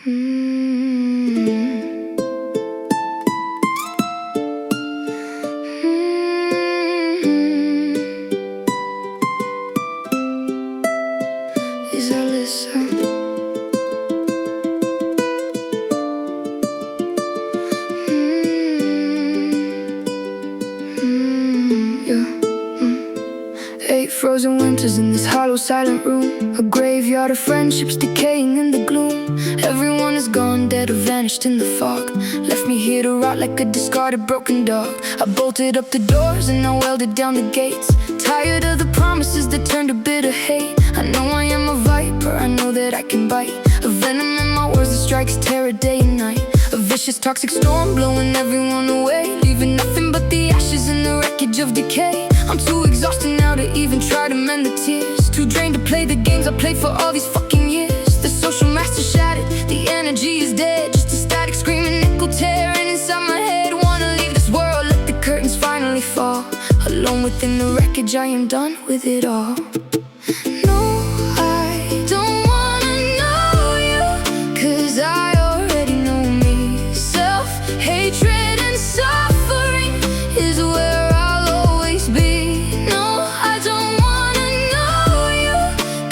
IzAlyssa. Eight frozen winters in this hollow, silent room, a graveyard of friendships decaying in the gloom. Everyone is gone, dead or vanished in the fog, left me here to rot like a discarded broken dog. I bolted up the doors and I welded down the gates, tired of the promises that turned to bitter hate. I know I am a viper, I know that I can bite, a venom in my words that strikes terror day and night. A vicious toxic storm blowing everyone away, leaving nothing but the ashes and the wreckage of decay. I'm too exhausted now to even try to mend the tears, too drained to play the games I played for all these fucking years. The social mask is shattered, the energy is dead, just a static screaming nickel tearing inside my head. Wanna leave this world, let the curtains finally fall. Alone within the wreckage, I am done with it all. No, I don't wanna know you, 'cause I already know me. Self-hatred and suffering is where I'll always be. No, I don't wanna know you,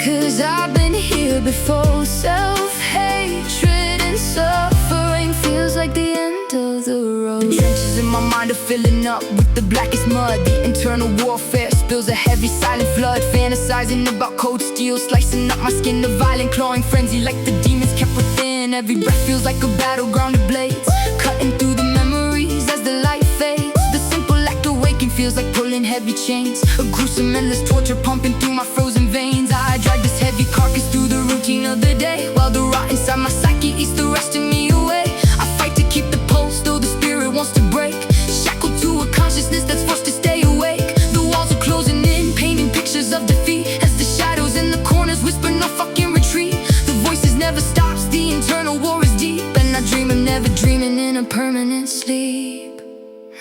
'cause I've been here before. Self-hatred and suffering feels like the end of the road. The trenches in my mind are filling up with the blackest mud. The internal warfare spills a heavy silent flood, fantasizing about cold steel, slicing up my skin. A violent clawing frenzy like the demons kept within. Every breath feels like a battleground of blades, cutting through the memories as the light fades. The simple act of waking feels like pulling heavy chains, a gruesome endless torture pumping through my frozen veins. I drag this heavy carcass through the routine of the day, while the rot inside my psyche eats the rest of me away. I fight to keep the pulse, though the spirit wants to break, shackled to a consciousness that's forced to stay awake. The walls are closing in, painting pictures of defeat, as the shadows in the corners whisper no fucking retreat. The voices never stops, the internal war is deep, and I dream of never dreaming in a permanent sleep.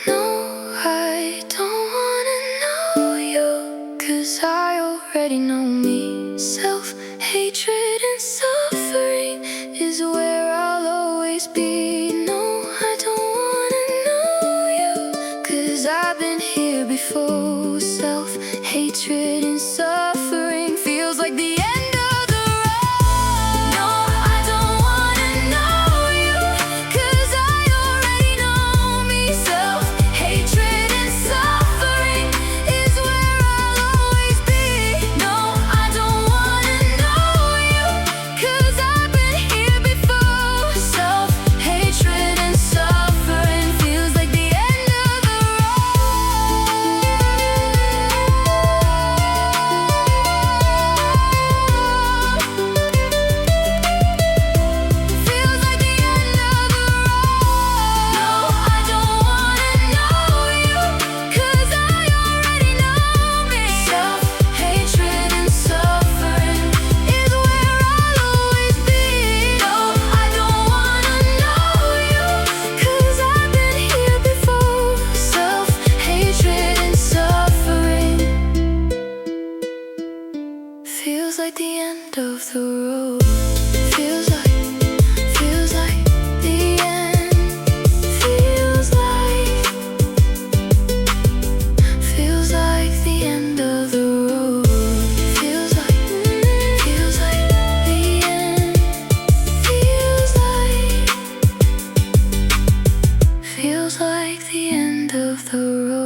No, I don't wanna know you, 'cause I already know me. Self-hatred and suffering is where I'll always be. No, I don't wanna know you, 'cause I've been here before. Self-hatred and suffering feels like the end of the road. No, I don't wanna know you, 'cause I already know me. Self-hatred and suffering is where I'll always be. No, I don't wanna know you, 'cause I've been here before. Self-hatred and suffering feels like the end of the road. Feels like the end of the road. No, I don't wanna know you, 'cause I already know me. Self-hatred and suffering is where I'll always be. No, I don't wanna know you, 'cause I've been here before. Self-hatred and suffering feels like the end of the road. Feels like the end. Feels like the end of the road. Feels like the end. Feels like the end of the road.